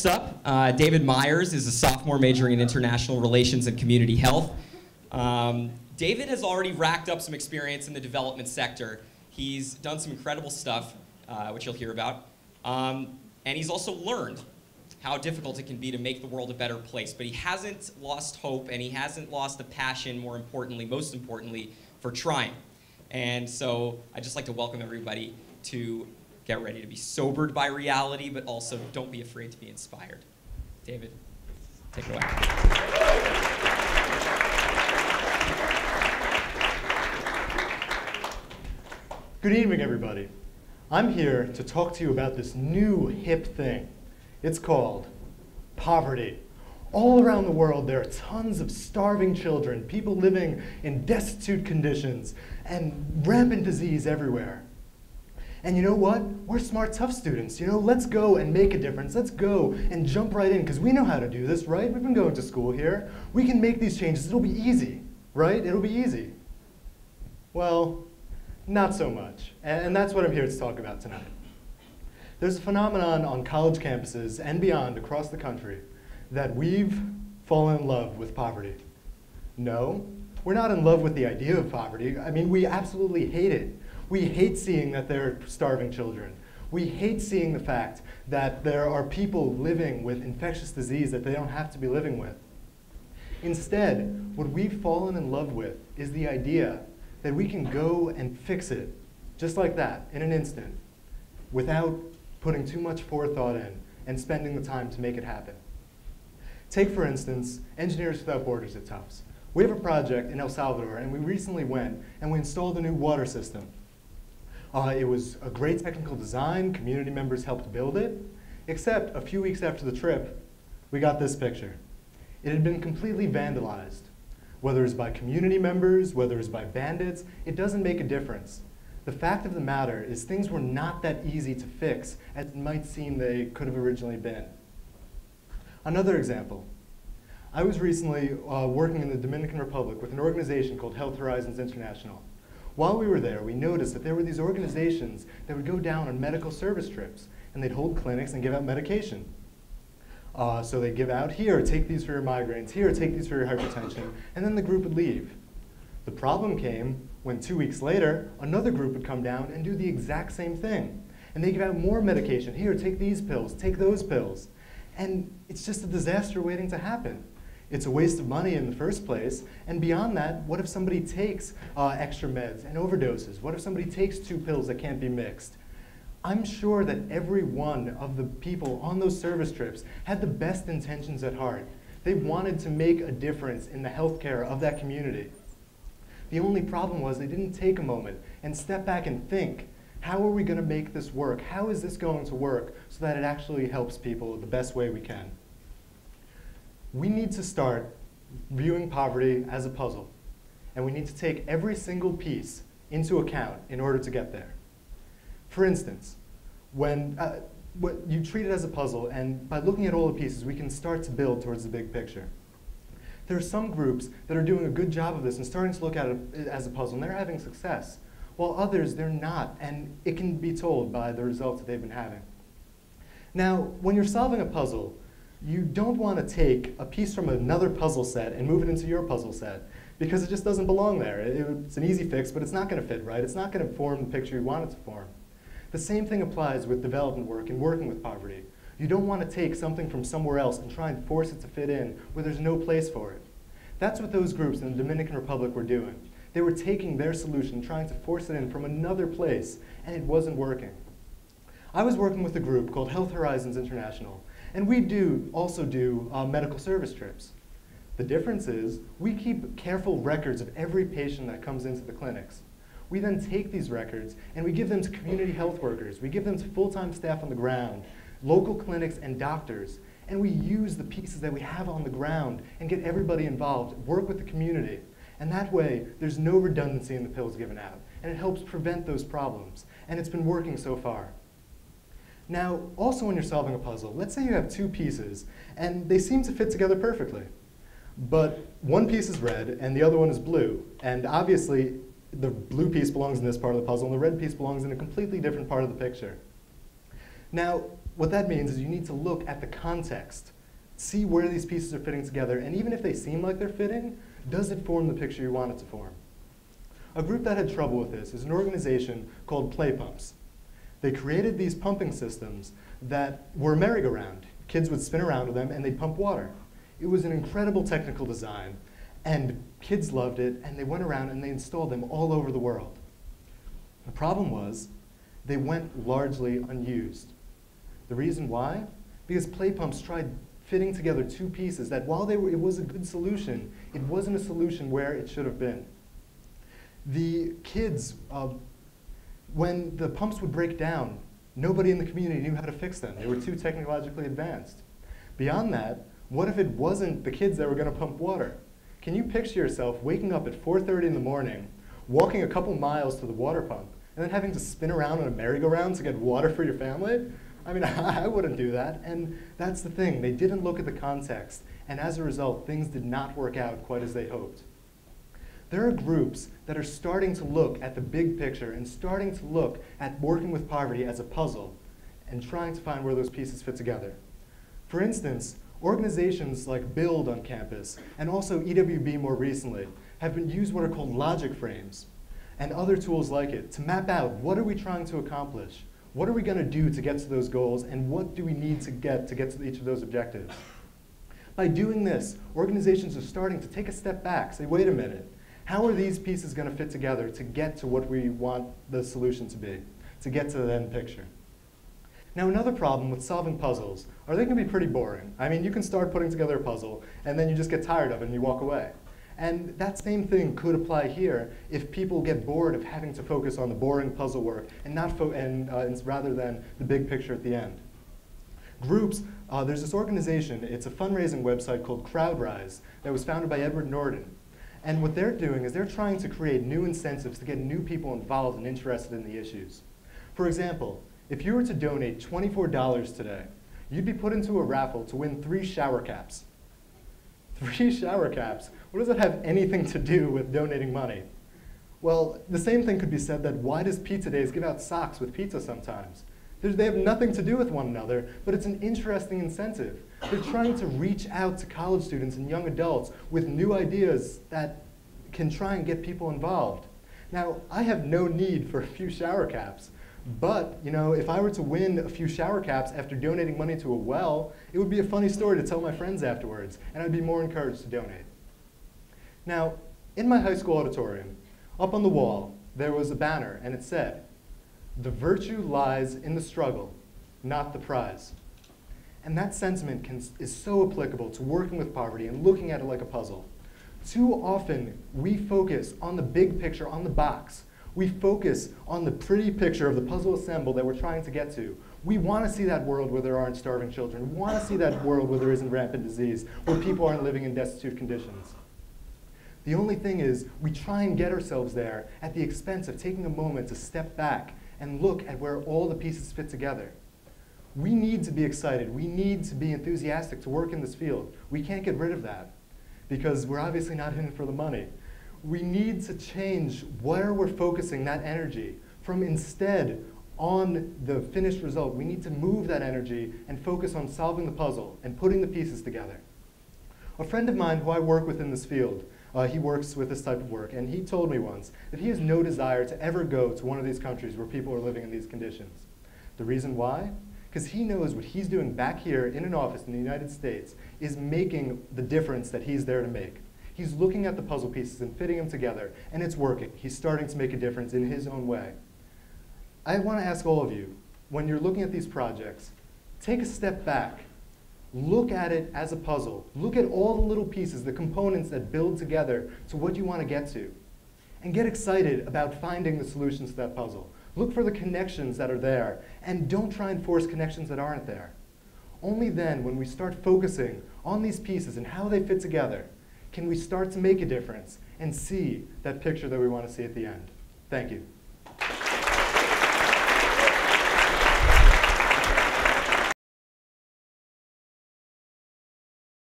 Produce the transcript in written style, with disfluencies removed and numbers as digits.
up, David Meyers is a sophomore majoring in international relations and community health. David has already racked up some experience in the development sector. He's done some incredible stuff, which you'll hear about. And he's also learned how difficult it can be to make the world a better place. But he hasn't lost hope, and he hasn't lost the passion, more importantly, most importantly, for trying. And so I'd just like to welcome everybody to get ready to be sobered by reality, but also don't be afraid to be inspired. David, take it away. Good evening, everybody. I'm here to talk to you about this new hip thing. It's called poverty. All around the world, there are tons of starving children, people living in destitute conditions, and rampant disease everywhere. And you know what? We're smart, Tufts students. You know, let's go and make a difference. Let's go and jump right in, because we know how to do this, right? We've been going to school here. We can make these changes. It'll be easy, right? It'll be easy. Well, not so much. And that's what I'm here to talk about tonight. There's a phenomenon on college campuses and beyond across the country that we've fallen in love with poverty. No, we're not in love with the idea of poverty. I mean, we absolutely hate it. We hate seeing that there are starving children. We hate seeing the fact that there are people living with infectious disease that they don't have to be living with. Instead, what we've fallen in love with is the idea that we can go and fix it just like that, in an instant, without putting too much forethought in and spending the time to make it happen. Take, for instance, Engineers Without Borders at Tufts. We have a project in El Salvador, and we recently went and we installed a new water system. It was a great technical design. Community members helped build it, except a few weeks after the trip, we got this picture. It had been completely vandalized. Whether it's by community members, whether it's by bandits, it doesn't make a difference. The fact of the matter is things were not that easy to fix as it might seem they could have originally been. Another example. I was recently working in the Dominican Republic with an organization called Health Horizons International. While we were there, we noticed that there were these organizations that would go down on medical service trips, and they'd hold clinics and give out medication. So they'd give out, here, take these for your migraines, here, take these for your hypertension, and then the group would leave. The problem came when 2 weeks later, another group would come down and do the exact same thing. And they give out more medication, here, take these pills, take those pills. And it's just a disaster waiting to happen. It's a waste of money in the first place, and beyond that, what if somebody takes extra meds and overdoses? What if somebody takes 2 pills that can't be mixed? I'm sure that every one of the people on those service trips had the best intentions at heart. They wanted to make a difference in the healthcare of that community. The only problem was they didn't take a moment and step back and think, how are we going to make this work? How is this going to work so that it actually helps people the best way we can? We need to start viewing poverty as a puzzle, and we need to take every single piece into account in order to get there. For instance, when you treat it as a puzzle, and by looking at all the pieces, we can start to build towards the big picture. There are some groups that are doing a good job of this and starting to look at it as a puzzle, and they're having success, while others, they're not, and it can be told by the results that they've been having. Now, when you're solving a puzzle, you don't want to take a piece from another puzzle set and move it into your puzzle set, because it just doesn't belong there. It's an easy fix, but it's not going to fit right. It's not going to form the picture you want it to form. The same thing applies with development work and working with poverty. You don't want to take something from somewhere else and try and force it to fit in where there's no place for it. That's what those groups in the Dominican Republic were doing. They were taking their solution, trying to force it in from another place, and it wasn't working. I was working with a group called Health Horizons International, and we also do medical service trips. The difference is we keep careful records of every patient that comes into the clinics. We then take these records and we give them to community health workers. We give them to full-time staff on the ground, local clinics and doctors, and we use the pieces that we have on the ground and get everybody involved, work with the community. And that way, there's no redundancy in the pills given out, and it helps prevent those problems. And it's been working so far. Now, also when you're solving a puzzle, let's say you have 2 pieces, and they seem to fit together perfectly. But one piece is red, and the other one is blue. And obviously, the blue piece belongs in this part of the puzzle, and the red piece belongs in a completely different part of the picture. Now, what that means is you need to look at the context, see where these pieces are fitting together, and even if they seem like they're fitting, does it form the picture you want it to form? A group that had trouble with this is an organization called Play Pumps. They created these pumping systems that were a merry-go-round. Kids would spin around with them and they'd pump water. It was an incredible technical design, and kids loved it, and they went around and they installed them all over the world. The problem was, they went largely unused. The reason why? Because Play Pumps tried fitting together two pieces that while it was a good solution, it wasn't a solution where it should have been. The kids, when the pumps would break down, nobody in the community knew how to fix them. They were too technologically advanced. Beyond that, what if it wasn't the kids that were going to pump water? Can you picture yourself waking up at 4:30 in the morning, walking a couple miles to the water pump, and then having to spin around on a merry-go-round to get water for your family? I mean, I wouldn't do that. And that's the thing. They didn't look at the context. And as a result, things did not work out quite as they hoped. There are groups that are starting to look at the big picture and starting to look at working with poverty as a puzzle and trying to find where those pieces fit together. For instance, organizations like Build on campus and also EWB more recently have been used what are called logic frames and other tools like it to map out what are we trying to accomplish, what are we going to do to get to those goals, and what do we need to get to each of those objectives. By doing this, organizations are starting to take a step back, say, wait a minute, how are these pieces going to fit together to get to what we want the solution to be, to get to the end picture? Now, another problem with solving puzzles are they can be pretty boring. I mean, you can start putting together a puzzle, and then you just get tired of it and you walk away. And that same thing could apply here if people get bored of having to focus on the boring puzzle work and rather than the big picture at the end. Groups, there's this organization, it's a fundraising website called CrowdRise that was founded by Edward Norton. And what they're doing is they're trying to create new incentives to get new people involved and interested in the issues. For example, if you were to donate $24 today, you'd be put into a raffle to win 3 shower caps. 3 shower caps? What does that have anything to do with donating money? Well, the same thing could be said that why does Pizza Days give out socks with pizza sometimes? They have nothing to do with one another, but it's an interesting incentive. They're trying to reach out to college students and young adults with new ideas that can try and get people involved. Now, I have no need for a few shower caps, but if I were to win a few shower caps after donating money to a well, it would be a funny story to tell my friends afterwards, and I'd be more encouraged to donate. Now, in my high school auditorium, up on the wall, there was a banner, and it said, "The virtue lies in the struggle, not the prize." And that sentiment is so applicable to working with poverty and looking at it like a puzzle. Too often, we focus on the big picture, on the box. We focus on the pretty picture of the puzzle assembled that we're trying to get to. We want to see that world where there aren't starving children. We want to see that world where there isn't rampant disease, where people aren't living in destitute conditions. The only thing is, we try and get ourselves there at the expense of taking a moment to step back and look at where all the pieces fit together. We need to be excited. We need to be enthusiastic to work in this field. We can't get rid of that because we're obviously not in it for the money. We need to change where we're focusing that energy from instead on the finished result. We need to move that energy and focus on solving the puzzle and putting the pieces together. A friend of mine who I work with in this field, he works with this type of work, and he told me once that he has no desire to ever go to one of these countries where people are living in these conditions. The reason why? Because he knows what he's doing back here in an office in the United States is making the difference that he's there to make. He's looking at the puzzle pieces and fitting them together, and it's working. He's starting to make a difference in his own way. I want to ask all of you, when you're looking at these projects, take a step back. Look at it as a puzzle. Look at all the little pieces, the components that build together to what you want to get to. And get excited about finding the solutions to that puzzle. Look for the connections that are there, and don't try and force connections that aren't there. Only then, when we start focusing on these pieces and how they fit together, can we start to make a difference and see that picture that we want to see at the end. Thank you.